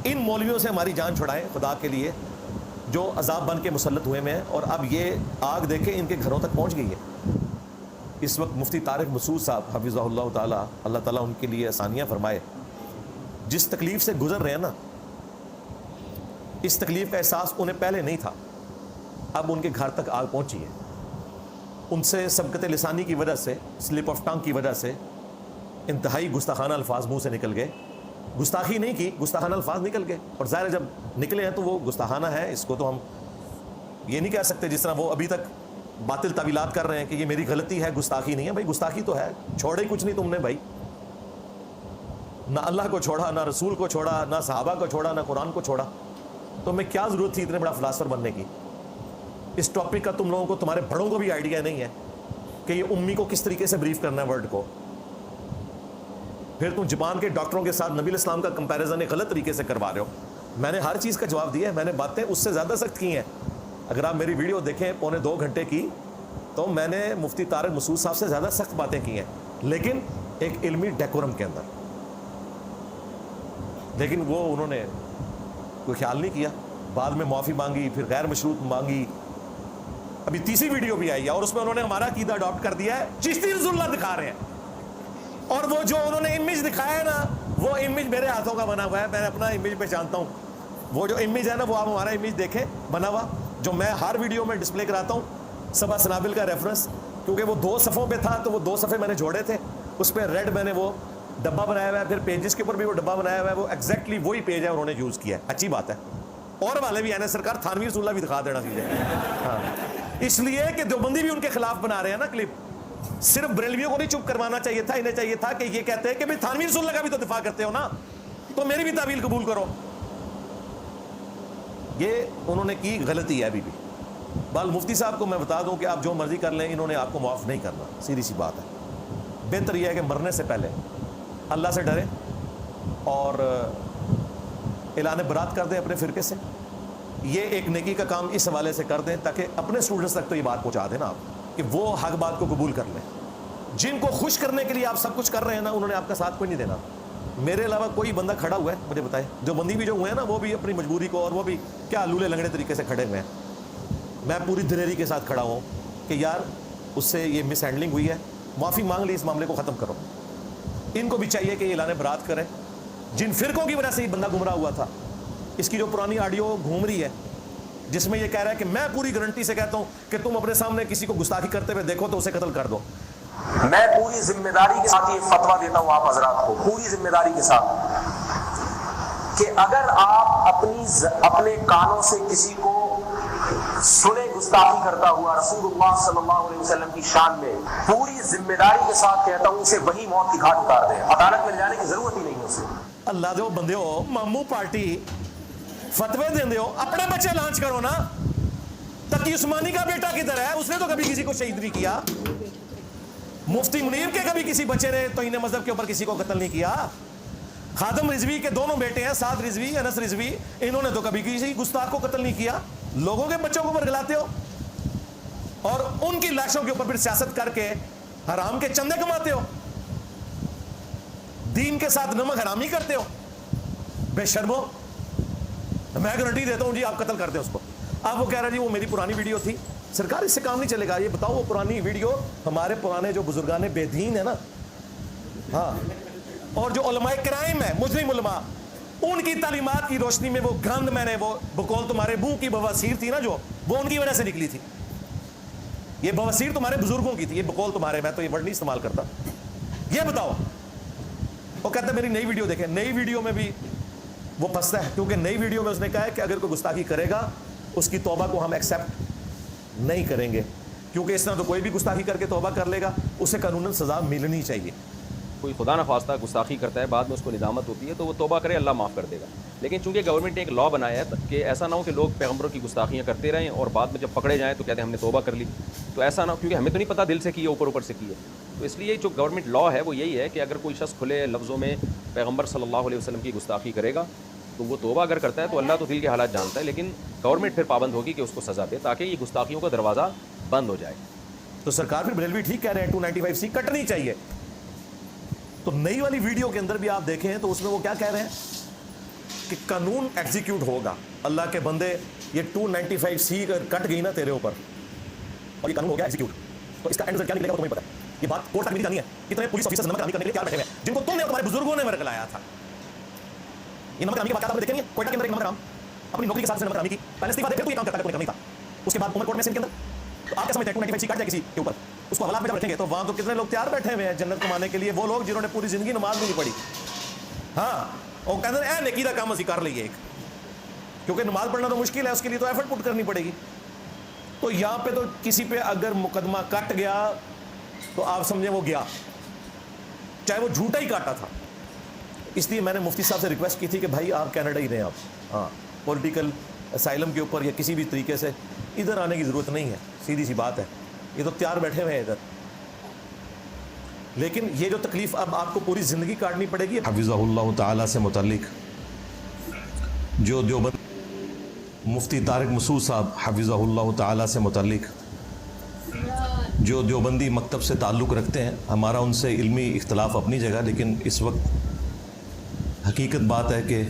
ان مولویوں سے ہماری جان چھڑائیں خدا کے لیے، جو عذاب بن کے مسلط ہوئے میں ہیں، اور اب یہ آگ دیکھیں ان کے گھروں تک پہنچ گئی ہے۔ اس وقت مفتی طارق مسعود صاحب حفظہ اللہ تعالیٰ، اللہ تعالیٰ ان کے لیے آسانیاں فرمائے، جس تکلیف سے گزر رہے ہیں نا، اس تکلیف کا احساس انہیں پہلے نہیں تھا، اب ان کے گھر تک آگ پہنچی ہے۔ ان سے سبقت لسانی کی وجہ سے، سلپ آف ٹنگ کی وجہ سے انتہائی گستاخانہ الفاظ منہ سے نکل گئے۔ گستاخی نہیں کی، گستاخانہ الفاظ نکل گئے، اور ظاہر ہے جب نکلے ہیں تو وہ گستاخانہ ہے۔ اس کو تو ہم یہ نہیں کہہ سکتے جس طرح وہ ابھی تک باطل تعویلات کر رہے ہیں کہ یہ میری غلطی ہے، گستاخی نہیں ہے۔ بھائی گستاخی تو ہے، چھوڑے کچھ نہیں تم نے بھائی، نہ اللہ کو چھوڑا، نہ رسول کو چھوڑا، نہ صحابہ کو چھوڑا، نہ قرآن کو چھوڑا، تو میں کیا ضرورت تھی اتنے بڑا فلاسفر بننے کی؟ اس ٹاپک کا تم لوگوں کو، تمہارے بڑوں کو بھی آئیڈیا نہیں ہے کہ یہ امی کو کس طریقے سے بریف کرنا ہے ورڈ کو۔ پھر تم جاپان کے ڈاکٹروں کے ساتھ نبی اسلام کا کمپیریزن ایک غلط طریقے سے کروا رہے ہو۔ میں نے ہر چیز کا جواب دیا ہے، میں نے باتیں اس سے زیادہ سخت کی ہیں۔ اگر آپ میری ویڈیو دیکھیں 1.25 گھنٹے کی، تو میں نے مفتی طارق مسعود صاحب سے زیادہ سخت باتیں کی ہیں، لیکن ایک علمی ڈیکورم کے اندر۔ لیکن وہ انہوں نے کوئی خیال نہیں کیا، بعد میں معافی مانگی، پھر غیر مشروط مانگی، ابھی تیسری ویڈیو بھی آئی ہے، اور اس میں انہوں نے ہمارا عقیدہ اڈاپٹ کر دیا ہے، چشتی رسول اللہ دکھا رہے ہیں۔ اور وہ جو انہوں نے امیج دکھایا ہے نا، وہ امیج میرے ہاتھوں کا بنا ہوا ہے، میں اپنا امیج پہچانتا ہوں۔ وہ جو امیج ہے نا، وہ آپ ہمارا امیج دیکھیں بنا ہوا، جو میں ہر ویڈیو میں ڈسپلے کراتا ہوں، سبا سنابل کا ریفرنس، کیونکہ وہ 2 صفحوں پہ تھا تو وہ 2 صفحے میں نے جوڑے تھے، اس پہ ریڈ میں نے وہ ڈبہ بنایا ہوا ہے، پھر پیجز کے اوپر بھی وہ ڈبہ بنایا ہوا ہے، وہ ایگزیکٹلی وہی پیج ہے انہوں نے یوز کیا ہے۔ اچھی بات ہے، اور والے بھی آنے سرکار تھانوی رسول اللہ بھی دکھا دینا چاہیے۔ ہاں، اس لیے کہ دیوبندی بھی ان کے خلاف بنا رہے ہیں نا کلپ، صرف بریلویوں کو نہیں چپ کروانا چاہیے تھا، انہیں چاہیے تھا کہ یہ کہتے ہیں کہ بھئی تھانوی رسول اللہ کا بھی تو دفاع کرتے ہو نا، تو میری بھی تعویل قبول کرو۔ یہ انہوں نے کی غلطی ہے ابھی بھی۔ بال مفتی صاحب کو میں بتا دوں کہ آپ جو مرضی کر لیں، انہوں نے آپ کو معاف نہیں کرنا، سیدھی سی بات ہے۔ بہتر یہ ہے کہ مرنے سے پہلے اللہ سے ڈریں اور اعلان برات کر دیں اپنے فرقے سے۔ یہ ایک نیکی کا کام اس حوالے سے کر دیں تاکہ اپنے اسٹوڈنٹس تک تو یہ بات پہنچا دیں نا آپ، کہ وہ حق بات کو قبول کر لیں۔ جن کو خوش کرنے کے لیے آپ سب کچھ کر رہے ہیں نا، انہوں نے آپ کا ساتھ کوئی نہیں دینا۔ میرے علاوہ کوئی بندہ کھڑا ہوا ہے مجھے بتائے؟ جو بندی بھی جو ہوئے ہیں نا، وہ بھی اپنی مجبوری کو، اور وہ بھی کیا لولے لنگڑے طریقے سے کھڑے ہوئے ہیں۔ میں پوری دلیری کے ساتھ کھڑا ہوں کہ یار اس سے یہ مس ہینڈلنگ ہوئی ہے، معافی مانگ لی، اس معاملے کو ختم کرو۔ ان کو بھی چاہیے کہ یہ اعلان برات کریں۔ جن فرقوں کی وجہ سے یہ بندہ گمراہ ہوا تھا، اس کی جو پرانی آڈیو گھوم رہی ہے جس میں یہ کہہ رہا ہے کہ میں پوری گارنٹی سے کہتا ہوں کہ تم اپنے سامنے کسی کو گستاخی کرتے ہوئے دیکھو تو اسے قتل کر دو۔ میں پوری ذمہ داری کے ساتھ یہ فتویٰ دیتا ہوں آپ حضرات کو، پوری ذمہ داری کے ساتھ، کہ اگر آپ اپنے کانوں سے کسی کو سنے گستاخی کرتا ہوا رسول اللہ صلی اللہ علیہ وسلم کی شان میں، پوری ذمہ داری کے ساتھ کہتا ہوں اسے وہی موت کی گھاٹ اتار دیں، عدالت میں جانے کی ضرورت ہی نہیں ہے اسے۔ اللہ دے بندے ہو، مامو پارٹی فتوے دیں ہو، اپنے بچے لانچ کرو نا۔ تقی عثمانی کا بیٹا کدھر ہے؟ اس نے تو کبھی کسی کو شہید نہیں کیا۔ مفتی منیر کے کبھی کسی بچے نے توہین مذہب کے اوپر کسی کو قتل نہیں کیا۔ خادم رضوی کے دونوں بیٹے ہیں، سعد رضوی، انس رضوی، انہوں نے تو کبھی کسی گستاخ کو قتل نہیں کیا۔ لوگوں کے بچوں کو اوپر گلاتے ہو اور ان کی لاشوں کے اوپر پھر سیاست کر کے حرام کے چندے کماتے ہو، دین کے ساتھ نمک حرامی کرتے ہو۔ بے شرمو، میں گارنٹی دیتا ہوں جی آپ قتل کر دیں اس کو۔ اب وہ کہہ رہا جی وہ میری پرانی ویڈیو تھی۔ سرکار اس سے کام نہیں چلے گا۔ یہ بتاؤ وہ پرانی ویڈیو ہمارے پرانے جو بزرگان بے دین ہے نا، ہاں، اور جو علماء کرائم ہے، مجرم علماء، ان کی تعلیمات کی روشنی میں وہ گند میں نے، وہ بقول تمہارے منہ کی بواسیر تھی نا، جو وہ ان کی وجہ سے نکلی تھی۔ یہ بواسیر تمہارے بزرگوں کی تھی، یہ بقول تمہارے، میں تو یہ ورڈ نہیں استعمال کرتا۔ یہ بتاؤ، وہ کہتا ہے میری نئی ویڈیو دیکھیں۔ نئی ویڈیو میں بھی وہ پھنستا ہے، کیونکہ نئی ویڈیو میں اس نے کہا ہے کہ اگر کوئی گستاخی کرے گا اس کی توبہ کو ہم ایکسیپٹ نہیں کریں گے، کیونکہ اس طرح تو کوئی بھی گستاخی کر کے توبہ کر لے گا، اسے قانوناً سزا ملنی چاہیے۔ کوئی خدا نخواستہ گستاخی کرتا ہے، بعد میں اس کو ندامت ہوتی ہے تو وہ توبہ کرے، اللہ معاف کر دے گا۔ لیکن چونکہ گورنمنٹ نے ایک لاء بنایا ہے کہ ایسا نہ ہو کہ لوگ پیغمبروں کی گستاخیاں کرتے رہیں اور بعد میں جب پکڑے جائیں تو کہتے ہیں ہم نے توبہ کر لی۔ تو ایسا نہ ہو، کیونکہ ہمیں تو نہیں پتہ دل سے کی ہے اوپر اوپر سے کی ہے، تو اس لیے جو گورنمنٹ لاء ہے وہ یہی ہے کہ اگر کوئی شخص کھلے لفظوں میں پیغمبر صلی اللہ علیہ وسلم کی گستاخی کرے گا تو وہ توبہ اگر کرتا ہے تو اللہ تو دل کے حالات جانتا ہے، لیکن گورنمنٹ پھر پابند ہوگی کہ اس کو سزا دے تاکہ یہ گستاخیوں کا دروازہ بند ہو جائے۔ تو سرکار بھی بریلوی ٹھیک کہہ رہے ہیں، 295C کٹنی چاہیے۔ تو نئی والی ویڈیو کے اندر بھی آپ دیکھیں تو اس میں وہ کیا کہہ رہے ہیں کہ قانون ایگزیکیوٹ ہوگا. اللہ کے بندے یہ 295C کٹ گئی نا تیرے اوپر اور یہ قانون ہو گیا ایگزیکیوٹ, تو اس کا اینڈ کیا نکلے گا تمہیں پتا ہے. یہ بات کورٹ تک میری جانی ہے. کتنے پولیس آفیسر نمک کرنے کے لیے تیار بیٹھے ہوئے ہیں جن کو تم نے اور تمہارے بزرگوں نے مرگ لایا تھا. یہ نمک کی بات آپ نے دیکھی نہیں ہے. کوئٹہ کے اندر ایک نمک اپنی نوکری کے ساتھ نمک کی پہلے استعفا دے پھر تو یہ کام کرتا ہے, کوئی نہیں تھا. اس کے بعد عمر کوٹ میں سندھ کے اندر تو آپ کیا سمجھتے ہیں 295C کٹ جائے کسی کے اوپر, اس کو حالات میں جب رکھیں گے تو وہاں تو کتنے لوگ تیار بیٹھے ہوئے ہیں جنت کمانے کے لیے. وہ لوگ جنہوں نے پوری زندگی نماز بھی نہیں پڑھی, ہاں وہ کہتے ہیں اے نیکی دا کام اسی کر لئیے ایک, کیونکہ نماز پڑھنا تو مشکل ہے, اس کے لیے تو ایفرٹ پٹ کرنی پڑے گی. تو یہاں پہ تو کسی پہ اگر مقدمہ کٹ گیا تو آپ سمجھیں وہ گیا, چاہے وہ جھوٹا ہی کاٹا تھا. اس لیے میں نے مفتی صاحب سے ریکویسٹ کی تھی کہ بھائی آپ کینیڈا ہی رہیں, آپ ہاں پولیٹیکل اسائلم کے اوپر یا کسی بھی طریقے سے ادھر آنے کی ضرورت نہیں ہے. سیدھی سی بات ہے, یہ تو تیار بیٹھے ہوئے ہیں ادھر. لیکن یہ جو تکلیف اب آپ کو پوری زندگی کاٹنی پڑے گی حفظہ اللہ تعالیٰ سے متعلق, جو دیوبند مفتی طارق مسعود صاحب حفظہ اللہ تعالیٰ سے متعلق جو دیوبندی مکتب سے تعلق رکھتے ہیں, ہمارا ان سے علمی اختلاف اپنی جگہ, لیکن اس وقت حقیقت بات ہے کہ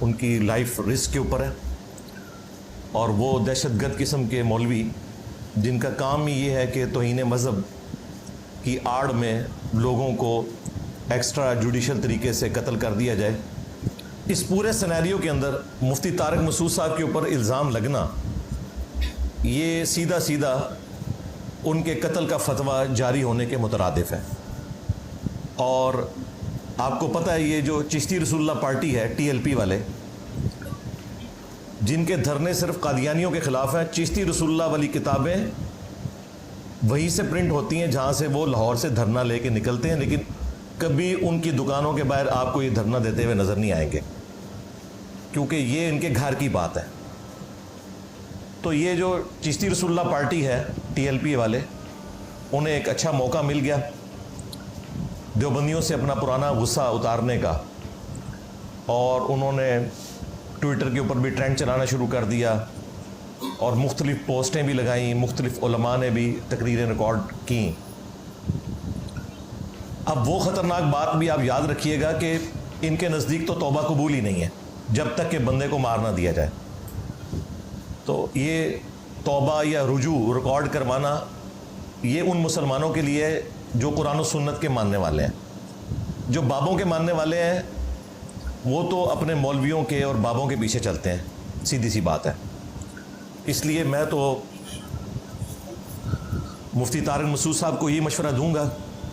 ان کی لائف رسک کے اوپر ہے. اور وہ دہشت گرد قسم کے مولوی جن کا کام ہی یہ ہے کہ توہین مذہب کی آڑ میں لوگوں کو ایکسٹرا جوڈیشل طریقے سے قتل کر دیا جائے, اس پورے سینیریو کے اندر مفتی طارق مسعود صاحب کے اوپر الزام لگنا یہ سیدھا سیدھا ان کے قتل کا فتویٰ جاری ہونے کے مترادف ہے. اور آپ کو پتہ ہے یہ جو چشتی رسول اللہ پارٹی ہے TLP والے, جن کے دھرنے صرف قادیانیوں کے خلاف ہیں, چشتی رسول اللہ والی کتابیں وہیں سے پرنٹ ہوتی ہیں جہاں سے وہ لاہور سے دھرنا لے کے نکلتے ہیں, لیکن کبھی ان کی دکانوں کے باہر آپ کو یہ دھرنا دیتے ہوئے نظر نہیں آئیں گے, کیونکہ یہ ان کے گھر کی بات ہے. تو یہ جو چشتی رسول اللہ پارٹی ہے TLP والے, انہیں ایک اچھا موقع مل گیا دیوبندیوں سے اپنا پرانا غصہ اتارنے کا, اور انہوں نے ٹویٹر کے اوپر بھی ٹرینڈ چلانا شروع کر دیا اور مختلف پوسٹیں بھی لگائیں, مختلف علماء نے بھی تقریریں ریکارڈ کیں. اب وہ خطرناک بات بھی آپ یاد رکھیے گا کہ ان کے نزدیک تو توبہ قبول ہی نہیں ہے جب تک کہ بندے کو مار نہ دیا جائے. تو یہ توبہ یا رجوع ریکارڈ کروانا یہ ان مسلمانوں کے لیے جو قرآن و سنت کے ماننے والے ہیں. جو بابوں کے ماننے والے ہیں وہ تو اپنے مولویوں کے اور بابوں کے پیچھے چلتے ہیں, سیدھی سی بات ہے. اس لیے میں تو مفتی طارق مسعود صاحب کو یہ مشورہ دوں گا,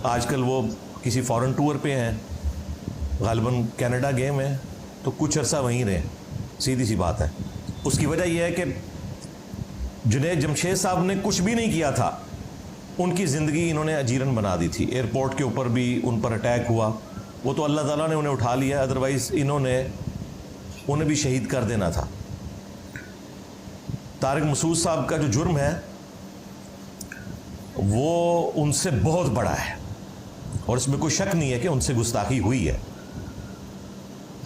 آج کل وہ کسی فورن ٹور پہ ہیں, غالباً کینیڈا گئے ہیں, تو کچھ عرصہ وہیں رہیں, سیدھی سی بات ہے. اس کی وجہ یہ ہے کہ جنید جمشید صاحب نے کچھ بھی نہیں کیا تھا, ان کی زندگی انہوں نے اجیرن بنا دی تھی. ایئرپورٹ کے اوپر بھی ان پر اٹیک ہوا, وہ تو اللہ تعالیٰ نے انہیں اٹھا لیا, ادروائز انہیں بھی شہید کر دینا تھا. طارق مسعود صاحب کا جو جرم ہے وہ ان سے بہت بڑا ہے, اور اس میں کوئی شک نہیں ہے کہ ان سے گستاخی ہوئی ہے.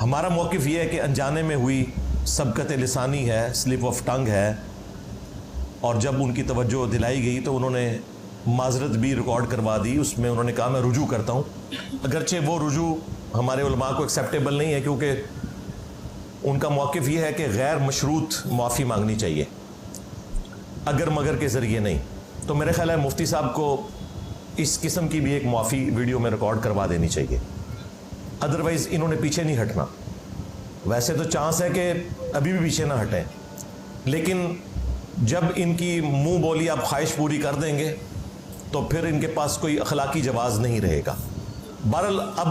ہمارا موقف یہ ہے کہ انجانے میں ہوئی, سبقت لسانی ہے, سلپ آف ٹنگ ہے, اور جب ان کی توجہ دلائی گئی تو انہوں نے معذرت بھی ریکارڈ کروا دی. اس میں انہوں نے کہا میں رجوع کرتا ہوں, اگرچہ وہ رجوع ہمارے علماء کو ایکسیپٹیبل نہیں ہے, کیونکہ ان کا موقف یہ ہے کہ غیر مشروط معافی مانگنی چاہیے, اگر مگر کے ذریعے نہیں. تو میرے خیال ہے مفتی صاحب کو اس قسم کی بھی ایک معافی ویڈیو میں ریکارڈ کروا دینی چاہیے, ادروائز انہوں نے پیچھے نہیں ہٹنا. ویسے تو چانس ہے کہ ابھی بھی پیچھے نہ ہٹیں, لیکن جب ان کی منہ بولی آپ خواہش پوری کر دیں گے تو پھر ان کے پاس کوئی اخلاقی جواز نہیں رہے گا. بہرحال اب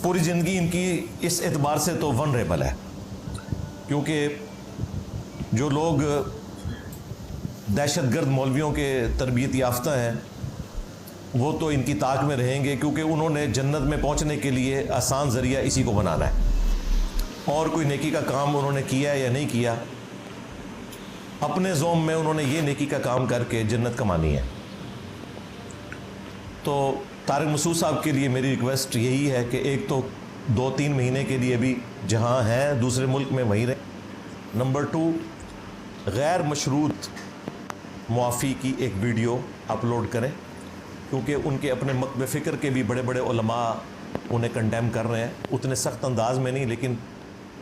پوری زندگی ان کی اس اعتبار سے تو ونریبل ہے, کیونکہ جو لوگ دہشت گرد مولویوں کے تربیت یافتہ ہیں وہ تو ان کی طاق میں رہیں گے, کیونکہ انہوں نے جنت میں پہنچنے کے لیے آسان ذریعہ اسی کو بنانا ہے, اور کوئی نیکی کا کام انہوں نے کیا یا نہیں کیا, اپنے زوم میں انہوں نے یہ نیکی کا کام کر کے جنت کمانی ہے. تو طارق مسعود صاحب کے لیے میری ریکویسٹ یہی ہے کہ ایک تو 2-3 مہینے کے لیے بھی جہاں ہیں دوسرے ملک میں وہیں رہیں. نمبر 2, غیر مشروط معافی کی ایک ویڈیو اپلوڈ کریں, کیونکہ ان کے اپنے مکتب فکر کے بھی بڑے بڑے علماء انہیں کنڈیم کر رہے ہیں, اتنے سخت انداز میں نہیں لیکن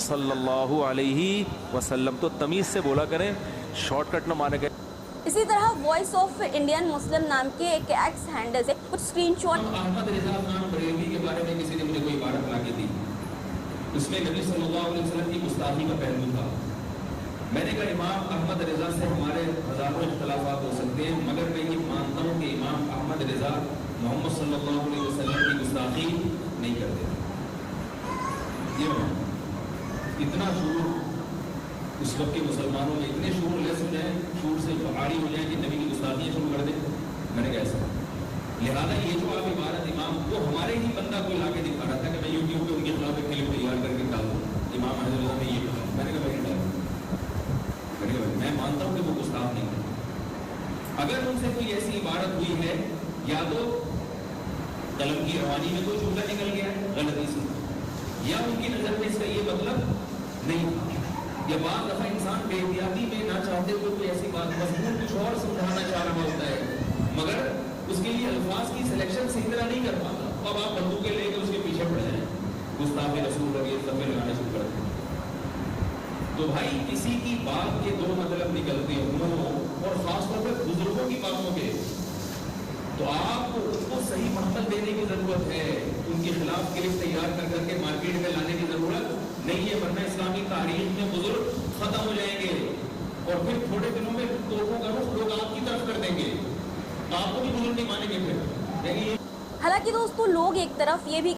صلی اللہ علیہ وسلم. تو تمیز سے بولا کریں, شارٹ کٹ نہ مارے گئے. اسی طرح وائس آف انڈین مسلم نام کے ایک ایکس ہینڈل سے کچھ اسکرین شاٹ. احمد رضا خان بریلوی کے بارے میں کسی نے مجھے کوئی عبارت لا کے دی, اس میں نبی صلی اللہ علیہ وسلم کی گستاخی کا پہلو تھا. میں نے کہا امام احمد رضا سے ہمارے ہزاروں اختلافات ہو سکتے ہیں, مگر میں یہ مانتا ہوں کہ امام احمد رضا محمد صلی اللہ علیہ وسلم کی گستاخی نہیں کرتے. یہ اتنا شعور اس وقت کے مسلمانوں میں, اتنے شعور لیس ہو جائیں, شعور سے پہاڑی ہو جائیں کہ نبی کی گستاخیاں شروع کر دیں. میں نے کہا ایسا, لہٰذا یہ جو آپ عبارت امام, وہ ہمارے ہی بندہ کو لا کے دکھا رہا تھا کہ میں یوٹیوب پہ ان کے خلاف ایک کلپ تیار کر کے ڈال دوں, امام احمد رضا نے یہ کہا. میں نے کہا بھائی میں مانتا ہوں کہ وہ گستاخ نہیں ہے. اگر ان سے کوئی ایسی عبارت ہوئی ہے, یا تو قلم کی روانی میں کوئی جملہ نکل گیا ہے غلطی سے, یا ان کی نظر میں اس کا یہ مطلب نہیں تھا, یا بعض دفعہ انسان بے احتیاطی میں نہ چاہتے ہوئے کوئی ایسی بات, مضمون کچھ اور سمجھانا چاہ رہا ہوتا ہے, مگر اس کے لیے الفاظ کی سلیکشن صحیح طرح نہیں کر پاتا, تو اب آپ بندوقیں لے کے اس کے پیچھے پڑ جائیں, گستاخ رسول اور یہ سب لگانے شروع کر دیں. تو بھائی کسی کی بات کے دو مطلب نکلتے ہوں, اور خاص طور پر بزرگوں کی باتوں کے, تو آپ کو اس کو صحیح محمل دینے کی ضرورت ہے, ان کے خلاف کلپ تیار کر کے مارکیٹ میں لانے کی ضرورت نہیں ہے, ورنہ اسلامی تاریخ میں بزرگ ختم ہو جائیں گے, اور پھر تھوڑے دنوں میں توپوں کا رخ لوگ آپ کی طرف کر دیں گے, آپ کو بھی بزرگ نہیں مانیں گے پھر. حالانکہ دوستو لوگ ایک طرف یہ بھی